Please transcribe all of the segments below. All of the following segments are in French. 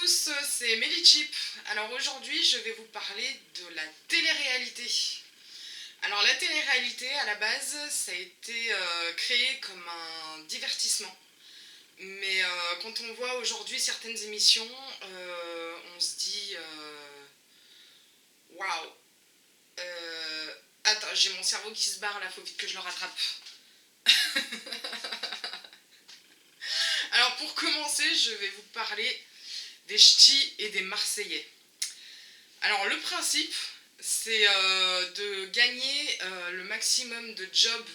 tous, c'est Melichip. Alors aujourd'hui, je vais vous parler de la télé-réalité. Alors la télé-réalité, à la base, ça a été créé comme un divertissement. Mais quand on voit aujourd'hui certaines émissions, on se dit waouh. Attends, j'ai mon cerveau qui se barre là, faut vite que je le rattrape. Alors pour commencer, je vais vous parler des ch'tis et des Marseillais. Alors le principe, c'est de gagner le maximum de jobs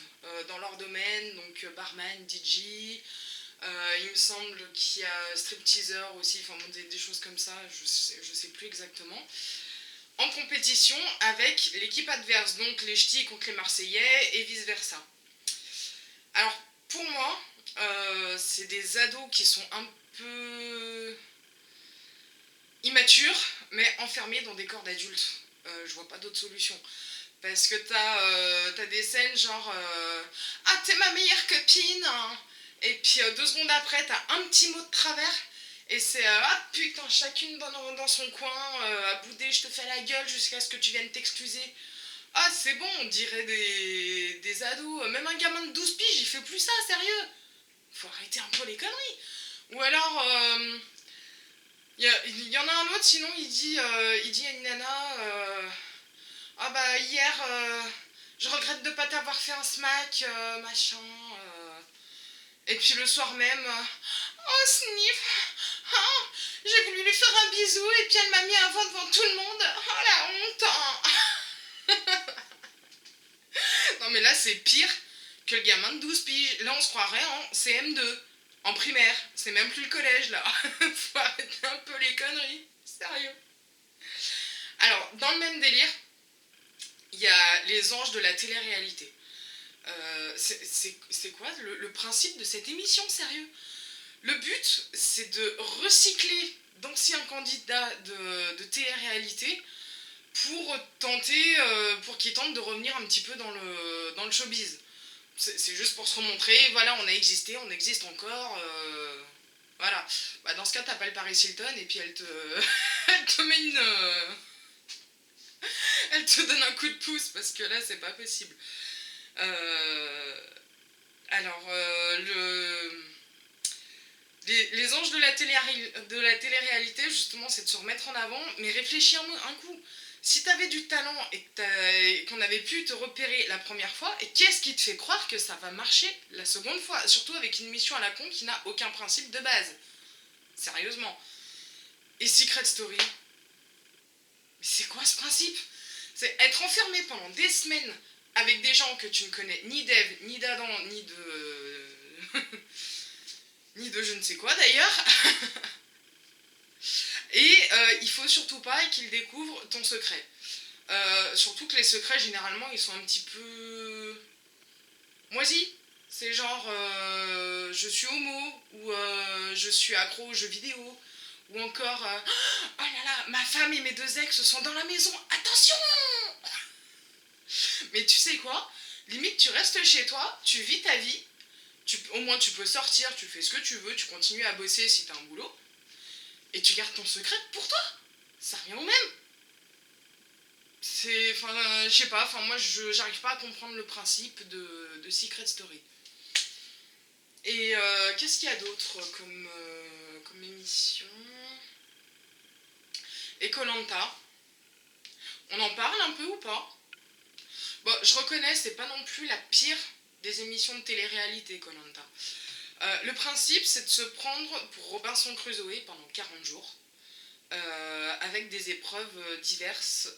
dans leur domaine, donc barman, DJ, il me semble qu'il y a stripteaseur aussi, enfin des choses comme ça, je sais plus exactement. En compétition avec l'équipe adverse, donc les ch'tis contre les Marseillais et vice versa. Alors pour moi, c'est des ados qui sont un peu immatures, mais enfermés dans des corps d'adultes. Je vois pas d'autre solution. Parce que t'as des scènes genre ah, t'es ma meilleure copine hein. Et puis 2 secondes après, t'as un petit mot de travers. Et c'est ah putain, chacune dans son coin, à bouder, je te fais la gueule jusqu'à ce que tu viennes t'excuser. Ah, c'est bon, on dirait des ados. Même un gamin de 12 piges, il fait plus ça, sérieux. Faut arrêter un peu les conneries. Ou alors, y en a un autre, sinon il dit à une nana ah bah hier, je regrette de pas t'avoir fait un smack, machin. Et puis le soir même, oh sniff, oh, j'ai voulu lui faire un bisou et puis elle m'a mis un vent devant tout le monde. Oh la honte hein. Non mais là c'est pire que le gamin de 12 piges. Là on se croirait en CM2, en primaire. C'est même plus le collège là. Faut arrêter un peu les conneries. Sérieux. Alors dans le même délire, il y a les anges de la télé-réalité. C'est quoi le principe de cette émission, sérieux? Le but, c'est de recycler d'anciens candidats de télé-réalité pour tenter, pour qu'ils tentent de revenir un petit peu dans le showbiz. C'est juste pour se remontrer, voilà, on a existé, on existe encore, voilà. Bah, dans ce cas, t'appelles Paris Hilton et puis elle te, elle te met une... elle te donne un coup de pouce parce que là, c'est pas possible. Alors, les anges de la télé-réalité, justement, c'est de se remettre en avant, mais réfléchis un coup. Si t'avais du talent et qu'on avait pu te repérer la première fois, et qu'est-ce qui te fait croire que ça va marcher la seconde fois? Surtout avec une mission à la con qui n'a aucun principe de base. Sérieusement. Et Secret Story? Mais c'est quoi ce principe? C'est être enfermé pendant des semaines avec des gens que tu ne connais ni d'Ève, ni d'Adam, ni de... ni de je ne sais quoi d'ailleurs. Et il faut surtout pas qu'ils découvrent ton secret. Surtout que les secrets, généralement, ils sont un petit peu moisis. C'est genre, je suis homo, ou je suis accro aux jeux vidéo, ou encore, oh là là, ma femme et mes 2 ex sont dans la maison, attention! Mais tu sais quoi? Limite, tu restes chez toi, tu vis ta vie, au moins tu peux sortir, tu fais ce que tu veux, tu continues à bosser si t'as un boulot, et tu gardes ton secret pour toi. Ça revient au même. C'est, enfin, je sais pas, enfin moi j'arrive pas à comprendre le principe de Secret Story. Et qu'est-ce qu'il y a d'autre comme émission? Et koh. On en parle un peu ou pas? Bon, je reconnais, c'est pas non plus la pire des émissions de télé-réalité, koh. Le principe, c'est de se prendre pour Robinson Crusoe pendant 40 jours, avec des épreuves diverses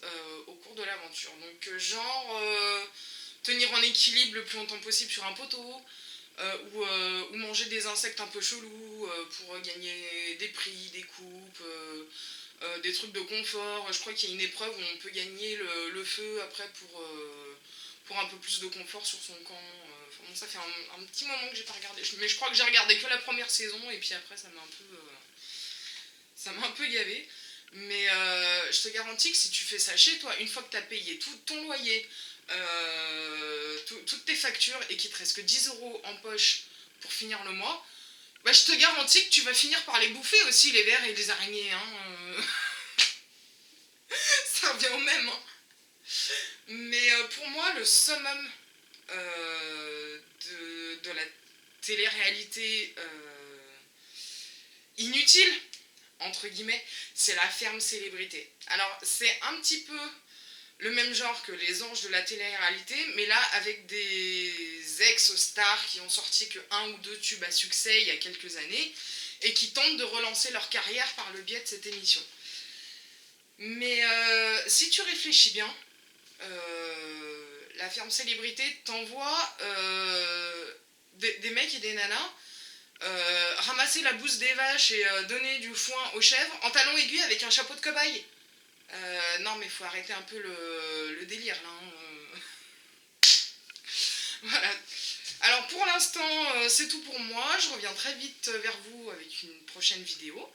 au cours de l'aventure. Donc, genre, tenir en équilibre le plus longtemps possible sur un poteau, ou manger des insectes un peu chelous pour gagner des prix, des coupes, des trucs de confort. Je crois qu'il y a une épreuve où on peut gagner le feu après pour un peu plus de confort sur son camp. Enfin, bon, ça fait un petit moment que j'ai pas regardé. Mais je crois que j'ai regardé que la première saison et puis après ça m'a un peu gavé. Mais je te garantis que si tu fais ça chez toi, une fois que tu as payé tout ton loyer, toutes tes factures et qu'il te reste que 10 € en poche pour finir le mois, Bah, je te garantis que tu vas finir par les bouffer aussi, les vers et les araignées, hein. Ça revient au même, hein. Mais pour moi, le summum de la télé-réalité inutile, entre guillemets, c'est la ferme célébrité. Alors, c'est un petit peu le même genre que les anges de la télé-réalité, mais là, avec des ex-stars qui ont sorti que un ou deux tubes à succès il y a quelques années, et qui tentent de relancer leur carrière par le biais de cette émission. Mais si tu réfléchis bien, la ferme célébrité t'envoie des mecs et des nanas ramasser la bouse des vaches et donner du foin aux chèvres en talons aiguilles avec un chapeau de cobaye. Non mais faut arrêter un peu le délire là. Hein. Voilà. Alors pour l'instant c'est tout pour moi. Je reviens très vite vers vous avec une prochaine vidéo.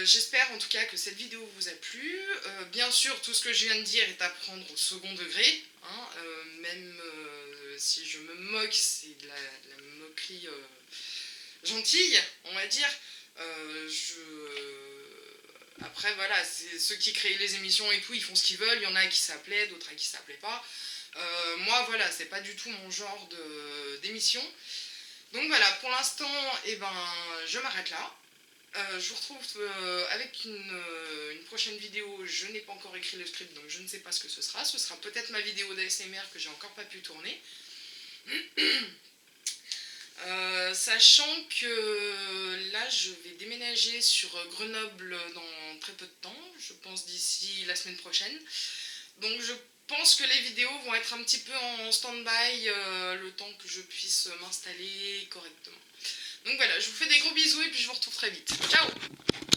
J'espère en tout cas que cette vidéo vous a plu. Bien sûr, tout ce que je viens de dire est à prendre au second degré. Hein, même si je me moque, c'est de la moquerie gentille, on va dire. Après, voilà, c'est ceux qui créent les émissions et tout, ils font ce qu'ils veulent. Il y en a à qui ça plaît, d'autres à qui ça plaît pas. Moi, voilà, c'est pas du tout mon genre d'émission. Donc voilà, pour l'instant, eh ben, je m'arrête là. Je vous retrouve avec une prochaine vidéo. Je n'ai pas encore écrit le script, donc je ne sais pas ce que ce sera. Ce sera peut-être ma vidéo d'ASMR que j'ai encore pas pu tourner. Sachant que là, je vais déménager sur Grenoble dans très peu de temps. Je pense d'ici la semaine prochaine. Donc je pense que les vidéos vont être un petit peu en stand-by le temps que je puisse m'installer correctement. Donc voilà, je vous fais des gros bisous et puis je vous retrouve très vite. Ciao!